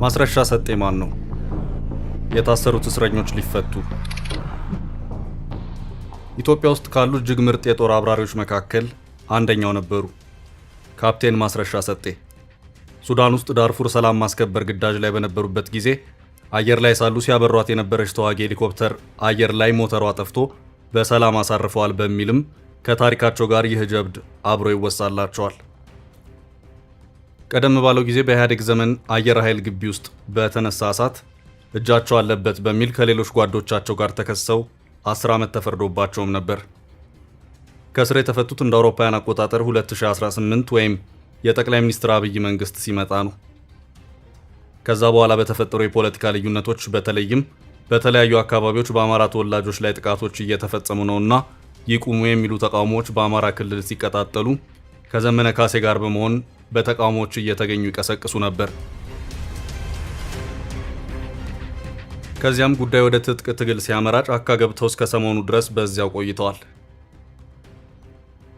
ማስረሻ ሰጤ ማን ነው? የታሰሩት እስረኞች ሊፈቱ። ኢትዮጵያ ውስጥ ካሉ እጅግ ምርጥ የጦር አብራሪዎች መካከል አንደኛው ነበሩ። ካፕቴን ማስረሻ ሰጤ ሱዳን ውስጥ ዳርፉር ሰላም ማስከበር ግዳጅ ላይ በነበሩበት ጊዜ አየር ላይ ሳሉ ሲያበሯት የነበረች ተዋጊ ሄሊኮፕተር አየር ላይ ሞተሯ ጠፍቶ በሰላም አሳርፈዋል በሚልም ከታሪካቸው ጋር ይህ ጀብድ አብሮ ይወሳላቸዋል። ቀደም ባለው ጊዜ በኢህአዴግ ዘመን አየር ኃይል ግቢ ውስጥ በተነሳ እሳት እጃቸው አለበት በሚል ከሌሎች ጓዶቻቸው ጋር ተከሰው 10 ዓመት ተፈርዶባቸውም ነበር። ከስር የተፈቱት እንደ አውሮፓውያን አቆጣጠር 2018 ወይም የጠቅላይ ሚኒስትር አብይ መንግስት ሲመጣ ነው። ከዛ በኋላ በተፈጠሩ የፖለቲካ ልዩነቶች በተለይም በተለያዩ አካባቢዎች በአማራ ተወላጆች ላይ ጥቃቶች እየተፈጸሙ ነውና ይቁሙ የሚሉ ተቃውሞዎች በአማራ ክልል ሲቀጣጠሉ ከዘመነ ካሴ ጋር በመሆን በተቃውሞዎች እየተገኙ ይቀሰቅሱ ነበር። ከዚያም ጉዳይ ወደ ትጥቅ ትግል ሲያመራ ጫካ ገብተው እስከ ሰሞኑ ድረስ በዚያው ቆይተዋል።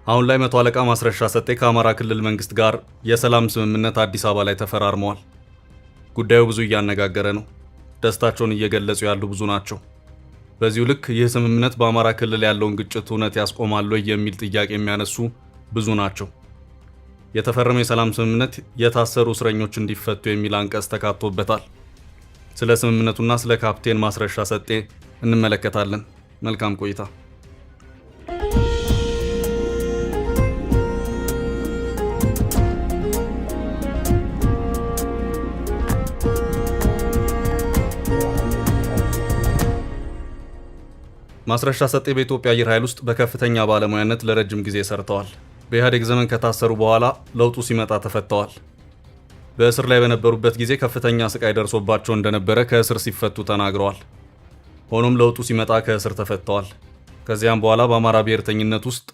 አሁን ላይ መቶ አለቃ ማስረሻ ሰጤ ከአማራ ክልል መንግስት ጋር የሰላም ስምምነት አዲስ አበባ ላይ ተፈራርመዋል። ጉዳዩ ብዙ እያነጋገረ ነው። ደስታቸውን እየገለጹ ያሉ ብዙ ናቸው። በዚሁ ልክ ይህ ስምምነት በአማራ ክልል ያለውን ግጭት እውነት ያስቆማል ወይ የሚል ጥያቄ የሚያነሱ ብዙ ናቸው። የተፈረመው የሰላም ስምምነት የታሰሩ እስረኞች እንዲፈቱ የሚል አንቀጽ ተካቶበታል። ስለ ስምምነቱና ስለ ካፕቴን ማስረሻ ሰጤ እንመለከታለን። መልካም ቆይታ። ማስረሻ ሰጤ በኢትዮጵያ አየር ኃይል ውስጥ በከፍተኛ ባለሙያነት ለረጅም ጊዜ ሰርተዋል። በኢህአዴግ ዘመን ከታሰሩ በኋላ ለውጡ ሲመጣ ተፈተዋል። በእስር ላይ በነበሩበት ጊዜ ከፍተኛ ስቃይ ደርሶባቸው እንደነበረ ከእስር ሲፈቱ ተናግረዋል። ሆኖም ለውጡ ሲመጣ ከእስር ተፈተዋል። ከዚያም በኋላ በአማራ ብሔርተኝነት ውስጥ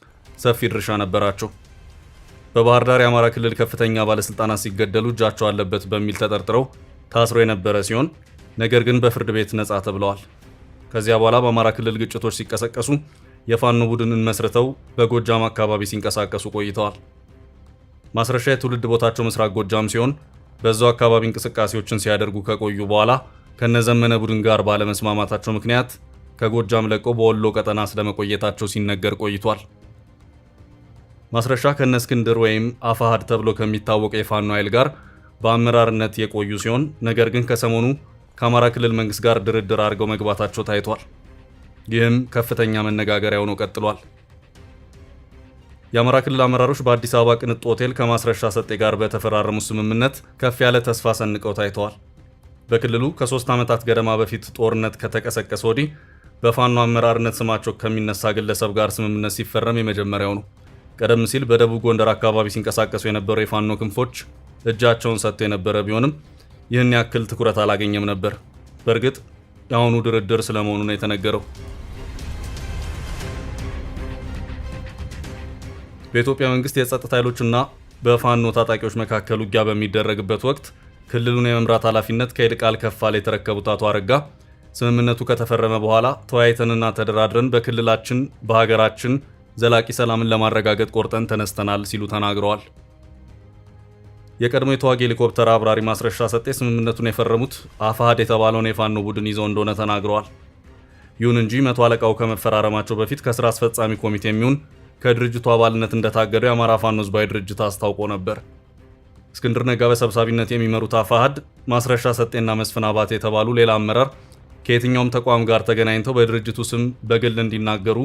ሰፊ ድርሻ ነበራቸው። በባህር ዳር የአማራ ክልል ከፍተኛ ባለስልጣናት ሲገደሉ እጃቸው አለበት በሚል ተጠርጥረው ታስሮ የነበረ ሲሆን ነገር ግን በፍርድ ቤት ነጻ ተብለዋል። ከዚያ በኋላ በአማራ ክልል ግጭቶች ሲቀሰቀሱ የፋኖ ቡድንን መስርተው በጎጃም አካባቢ ሲንቀሳቀሱ ቆይተዋል። ማስረሻ የትውልድ ቦታቸው ምስራቅ ጎጃም ሲሆን በዛው አካባቢ እንቅስቃሴዎችን ሲያደርጉ ከቆዩ በኋላ ከነዘመነ ቡድን ጋር ባለመስማማታቸው ምክንያት ከጎጃም ለቀው በወሎ ቀጠና ስለመቆየታቸው ሲነገር ቆይቷል። ማስረሻ ከነ እስክንድር ወይም አፋሃድ ተብሎ ከሚታወቀው የፋኖ ኃይል ጋር በአመራርነት የቆዩ ሲሆን ነገር ግን ከሰሞኑ ከአማራ ክልል መንግስት ጋር ድርድር አድርገው መግባታቸው ታይቷል። ይህም ከፍተኛ መነጋገሪያ ሆኖ ቀጥሏል። የአማራ ክልል አመራሮች በአዲስ አበባ ቅንጡ ሆቴል ከማስረሻ ሰጤ ጋር በተፈራረሙ ስምምነት ከፍ ያለ ተስፋ ሰንቀው ታይተዋል። በክልሉ ከ3 ዓመታት ገደማ በፊት ጦርነት ከተቀሰቀሰ ወዲህ በፋኖ አመራርነት ስማቸው ከሚነሳ ግለሰብ ጋር ስምምነት ሲፈረም የመጀመሪያው ነው። ቀደም ሲል በደቡብ ጎንደር አካባቢ ሲንቀሳቀሱ የነበሩ የፋኖ ክንፎች እጃቸውን ሰጥተው የነበረ ቢሆንም ይህን ያክል ትኩረት አላገኘም ነበር። በእርግጥ የአሁኑ ድርድር ስለመሆኑ ነው የተነገረው። በኢትዮጵያ መንግስት የጸጥታ ኃይሎችና በፋኖ ታጣቂዎች መካከል ውጊያ በሚደረግበት ወቅት ክልሉን የመምራት ኃላፊነት ከይልቃል ከፋለ የተረከቡት አቶ አረጋ ስምምነቱ ከተፈረመ በኋላ ተወያይተንና ተደራድረን በክልላችን በሀገራችን ዘላቂ ሰላምን ለማረጋገጥ ቆርጠን ተነስተናል ሲሉ ተናግረዋል። የቀድሞ የተዋጊ ሄሊኮፕተር አብራሪ ማስረሻ ሰጤ ስምምነቱን የፈረሙት አፋሃድ የተባለውን የፋኖ ቡድን ይዘው እንደሆነ ተናግረዋል። ይሁን እንጂ መቶ አለቃው ከመፈራረማቸው በፊት ከስራ አስፈጻሚ ኮሚቴ የሚሆን ከድርጅቱ አባልነት እንደታገደው የአማራ ፋኖ ህዝባዊ ድርጅት አስታውቆ ነበር። እስክንድር ነጋ በሰብሳቢነት የሚመሩት አፋሃድ ማስረሻ ሰጤና መስፍን አባተ የተባሉ ሌላ አመራር ከየትኛውም ተቋም ጋር ተገናኝተው በድርጅቱ ስም በግል እንዲናገሩ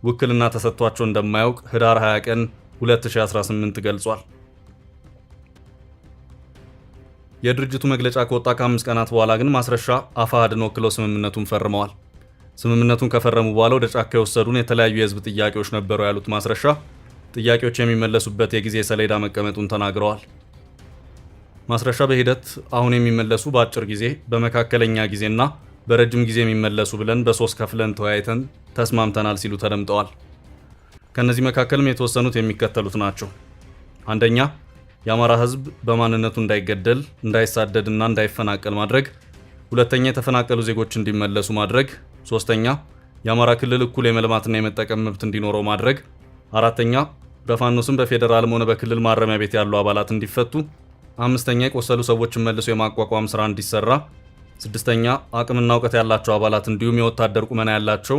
ውክልና ተሰጥቷቸው እንደማያውቅ ህዳር 20 ቀን 2018 ገልጿል። የድርጅቱ መግለጫ ከወጣ ከ5 ቀናት በኋላ ግን ማስረሻ አፋሃድን ወክለው ስምምነቱን ፈርመዋል። ስምምነቱን ከፈረሙ በኋላ ወደ ጫካ የወሰዱን የተለያዩ የህዝብ ጥያቄዎች ነበሩ ያሉት ማስረሻ ጥያቄዎች የሚመለሱበት የጊዜ ሰሌዳ መቀመጡን ተናግረዋል። ማስረሻ በሂደት አሁን የሚመለሱ በአጭር ጊዜ፣ በመካከለኛ ጊዜና በረጅም ጊዜ የሚመለሱ ብለን በ3 ከፍለን ተወያይተን ተስማምተናል ሲሉ ተደምጠዋል። ከነዚህ መካከልም የተወሰኑት የሚከተሉት ናቸው። አንደኛ፣ የአማራ ህዝብ በማንነቱ እንዳይገደል፣ እንዳይሳደድና እንዳይፈናቀል ማድረግ። ሁለተኛ፣ የተፈናቀሉ ዜጎች እንዲመለሱ ማድረግ። ሶስተኛ፣ የአማራ ክልል እኩል የመልማትና የመጠቀም መብት እንዲኖረው ማድረግ። አራተኛ፣ በፋኖ ስም በፌዴራልም ሆነ በክልል ማረሚያ ቤት ያሉ አባላት እንዲፈቱ። 5ኛ የቆሰሉ ሰዎችን መልሶ የማቋቋም ስራ እንዲሰራ፣ 6ኛ አቅምና እውቀት ያላቸው አባላት እንዲሁም የወታደር ቁመና ያላቸው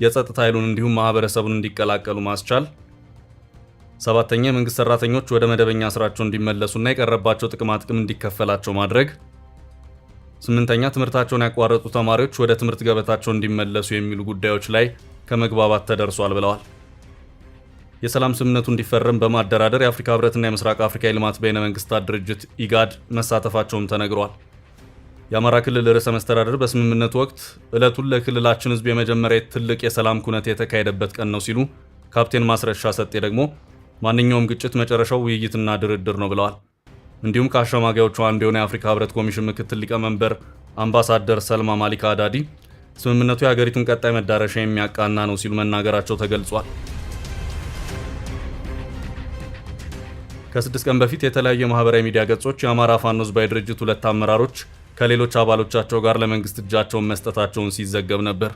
የጸጥታ ኃይሉን እንዲሁም ማህበረሰቡን እንዲቀላቀሉ ማስቻል፣ 7ኛ የመንግስት ሰራተኞች ወደ መደበኛ ስራቸው እንዲመለሱና የቀረባቸው ጥቅማ ጥቅም እንዲከፈላቸው ማድረግ፣ 8ኛ ትምህርታቸውን ያቋረጡ ተማሪዎች ወደ ትምህርት ገበታቸው እንዲመለሱ የሚሉ ጉዳዮች ላይ ከመግባባት ተደርሷል ብለዋል። የሰላም ስምምነቱ እንዲፈረም በማደራደር የአፍሪካ ህብረትና የምስራቅ አፍሪካ የልማት በይነ መንግስታት ድርጅት ኢጋድ መሳተፋቸውም ተነግሯል። የአማራ ክልል ርዕሰ መስተዳድር በስምምነቱ ወቅት ዕለቱን ለክልላችን ህዝብ የመጀመሪያ ትልቅ የሰላም ኩነት የተካሄደበት ቀን ነው ሲሉ፣ ካፕቴን ማስረሻ ሰጤ ደግሞ ማንኛውም ግጭት መጨረሻው ውይይትና ድርድር ነው ብለዋል። እንዲሁም ከአሸማጋዮቹ አንዱ የሆነ የአፍሪካ ህብረት ኮሚሽን ምክትል ሊቀመንበር አምባሳደር ሰልማ ማሊካ አዳዲ ስምምነቱ የሀገሪቱን ቀጣይ መዳረሻ የሚያቃና ነው ሲሉ መናገራቸው ተገልጿል። ከ6 ቀን በፊት የተለያዩ የማህበራዊ ሚዲያ ገጾች የአማራ ፋኖ ህዝባዊ ድርጅት 2 አመራሮች ከሌሎች አባሎቻቸው ጋር ለመንግስት እጃቸውን መስጠታቸውን ሲዘገብ ነበር።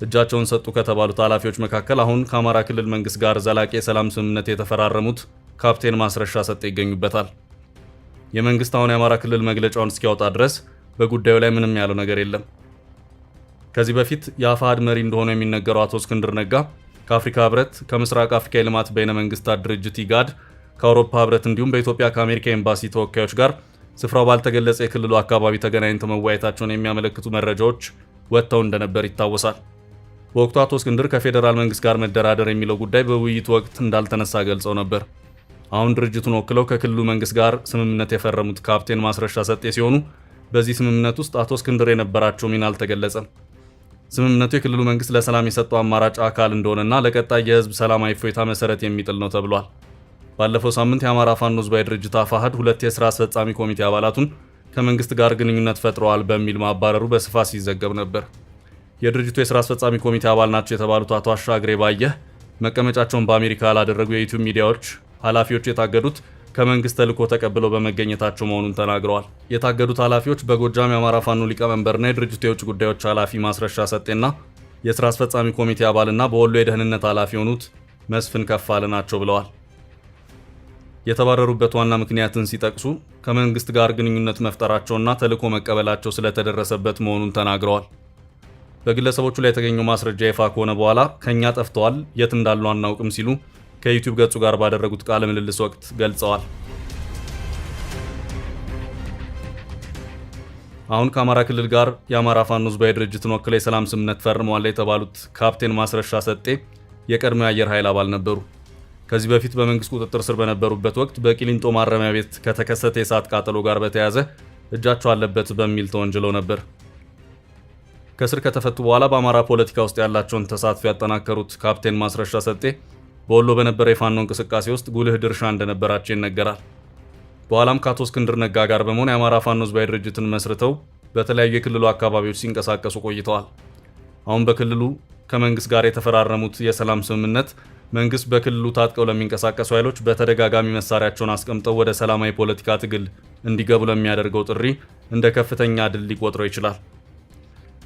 እጃቸውን ሰጡ ከተባሉት ኃላፊዎች መካከል አሁን ከአማራ ክልል መንግስት ጋር ዘላቂ የሰላም ስምምነት የተፈራረሙት ካፕቴን ማስረሻ ሰጤ ይገኙበታል። የመንግስት አሁን የአማራ ክልል መግለጫውን እስኪያወጣ ድረስ በጉዳዩ ላይ ምንም ያለው ነገር የለም። ከዚህ በፊት የአፋሕድ መሪ እንደሆኑ የሚነገረው አቶ እስክንድር ነጋ ከአፍሪካ ህብረት፣ ከምስራቅ አፍሪካ የልማት በይነ መንግስታት ድርጅት ኢጋድ፣ ከአውሮፓ ህብረት እንዲሁም በኢትዮጵያ ከአሜሪካ ኤምባሲ ተወካዮች ጋር ስፍራው ባልተገለጸ የክልሉ አካባቢ ተገናኝተው መወያየታቸውን የሚያመለክቱ መረጃዎች ወጥተው እንደነበር ይታወሳል። በወቅቱ አቶ እስክንድር ከፌዴራል መንግስት ጋር መደራደር የሚለው ጉዳይ በውይይቱ ወቅት እንዳልተነሳ ገልጸው ነበር። አሁን ድርጅቱን ወክለው ከክልሉ መንግስት ጋር ስምምነት የፈረሙት ካፕቴን ማስረሻ ሰጤ ሲሆኑ በዚህ ስምምነት ውስጥ አቶ እስክንድር የነበራቸው ሚና አልተገለጸም። ስምምነቱ የክልሉ መንግስት ለሰላም የሰጠው አማራጭ አካል እንደሆነና ለቀጣይ የህዝብ ሰላማዊ እፎይታ መሰረት የሚጥል ነው ተብሏል። ባለፈው ሳምንት የአማራ ፋኖ ህዝባዊ ድርጅት አፋሕድ 2 የሥራ አስፈጻሚ ኮሚቴ አባላቱን ከመንግስት ጋር ግንኙነት ፈጥረዋል በሚል ማባረሩ በስፋት ሲዘገብ ነበር። የድርጅቱ የሥራ አስፈጻሚ ኮሚቴ አባል ናቸው የተባሉት አቶ አሻግሬ ባየህ መቀመጫቸውን በአሜሪካ ያላደረጉ የዩቲዩብ ሚዲያዎች ኃላፊዎች የታገዱት ከመንግስት ተልዕኮ ተቀብለው በመገኘታቸው መሆኑን ተናግረዋል። የታገዱት ኃላፊዎች በጎጃም የአማራ ፋኖ ሊቀመንበርና የድርጅቱ የውጭ ጉዳዮች ኃላፊ ማስረሻ ሰጤና የሥራ አስፈጻሚ ኮሚቴ አባልና በወሎ የደህንነት ኃላፊ የሆኑት መስፍን ከፋለ ናቸው ብለዋል። የተባረሩበት ዋና ምክንያትን ሲጠቅሱ ከመንግስት ጋር ግንኙነት መፍጠራቸውና ተልዕኮ መቀበላቸው ስለተደረሰበት መሆኑን ተናግረዋል። በግለሰቦቹ ላይ የተገኘው ማስረጃ ይፋ ከሆነ በኋላ ከኛ ጠፍተዋል፣ የት እንዳሉ አናውቅም ሲሉ ከዩቲዩብ ገጹ ጋር ባደረጉት ቃለ ምልልስ ወቅት ገልጸዋል። አሁን ከአማራ ክልል ጋር የአማራ ፋኖ ህዝባዊ ድርጅትን ወክለው የሰላም ስምምነት ፈርመዋል የተባሉት ካፕቴን ማስረሻ ሰጤ የቀድሞ የአየር ኃይል አባል ነበሩ። ከዚህ በፊት በመንግስት ቁጥጥር ስር በነበሩበት ወቅት በቂሊንጦ ማረሚያ ቤት ከተከሰተ የእሳት ቃጠሎ ጋር በተያያዘ እጃቸው አለበት በሚል ተወንጅለው ነበር። ከስር ከተፈቱ በኋላ በአማራ ፖለቲካ ውስጥ ያላቸውን ተሳትፎ ያጠናከሩት ካፕቴን ማስረሻ ሰጤ በወሎ በነበረ የፋኖ እንቅስቃሴ ውስጥ ጉልህ ድርሻ እንደነበራቸው ይነገራል። በኋላም ከአቶ እስክንድር ነጋ ጋር በመሆን የአማራ ፋኖ ህዝባዊ ድርጅትን መስርተው በተለያዩ የክልሉ አካባቢዎች ሲንቀሳቀሱ ቆይተዋል። አሁን በክልሉ ከመንግስት ጋር የተፈራረሙት የሰላም ስምምነት መንግስት በክልሉ ታጥቀው ለሚንቀሳቀሱ ኃይሎች በተደጋጋሚ መሳሪያቸውን አስቀምጠው ወደ ሰላማዊ ፖለቲካ ትግል እንዲገቡ ለሚያደርገው ጥሪ እንደ ከፍተኛ ድል ሊቆጥረው ይችላል።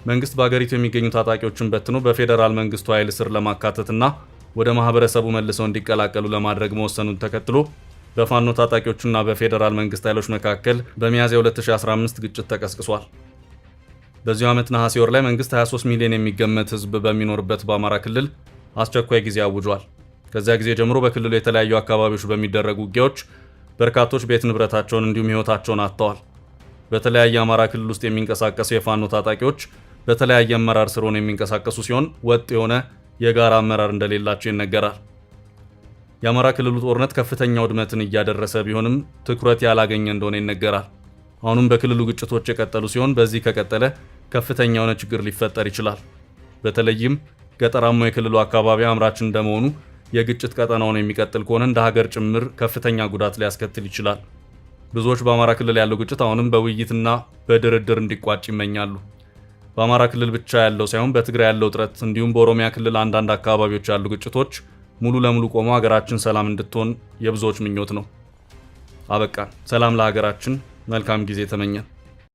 መንግስት በአገሪቱ የሚገኙ ታጣቂዎችን በትኖ በፌዴራል መንግስቱ ኃይል ስር ለማካተትና ወደ ማህበረሰቡ መልሰው እንዲቀላቀሉ ለማድረግ መወሰኑን ተከትሎ በፋኖ ታጣቂዎችና በፌዴራል መንግስት ኃይሎች መካከል በሚያዝያ 2015 ግጭት ተቀስቅሷል። በዚሁ ዓመት ነሐሴ ወር ላይ መንግስት 23 ሚሊዮን የሚገመት ህዝብ በሚኖርበት በአማራ ክልል አስቸኳይ ጊዜ አውጇል። ከዚያ ጊዜ ጀምሮ በክልሉ የተለያዩ አካባቢዎች በሚደረጉ ውጊያዎች በርካቶች ቤት ንብረታቸውን እንዲሁም ህይወታቸውን አጥተዋል። በተለያየ አማራ ክልል ውስጥ የሚንቀሳቀሱ የፋኖ ታጣቂዎች በተለያየ አመራር ስር ሆነው የሚንቀሳቀሱ ሲሆን ወጥ የሆነ የጋራ አመራር እንደሌላቸው ይነገራል። የአማራ ክልሉ ጦርነት ከፍተኛ ውድመትን እያደረሰ ቢሆንም ትኩረት ያላገኘ እንደሆነ ይነገራል። አሁንም በክልሉ ግጭቶች የቀጠሉ ሲሆን በዚህ ከቀጠለ ከፍተኛ የሆነ ችግር ሊፈጠር ይችላል። በተለይም ገጠራማው የክልሉ አካባቢ አምራች እንደመሆኑ የግጭት ቀጠናውን የሚቀጥል ከሆነ እንደ ሀገር ጭምር ከፍተኛ ጉዳት ሊያስከትል ይችላል። ብዙዎች በአማራ ክልል ያለው ግጭት አሁንም በውይይትና በድርድር እንዲቋጭ ይመኛሉ። በአማራ ክልል ብቻ ያለው ሳይሆን በትግራይ ያለው ውጥረት እንዲሁም በኦሮሚያ ክልል አንዳንድ አካባቢዎች ያሉ ግጭቶች ሙሉ ለሙሉ ቆመው ሀገራችን ሰላም እንድትሆን የብዙዎች ምኞት ነው። አበቃን። ሰላም ለሀገራችን። መልካም ጊዜ ተመኘን።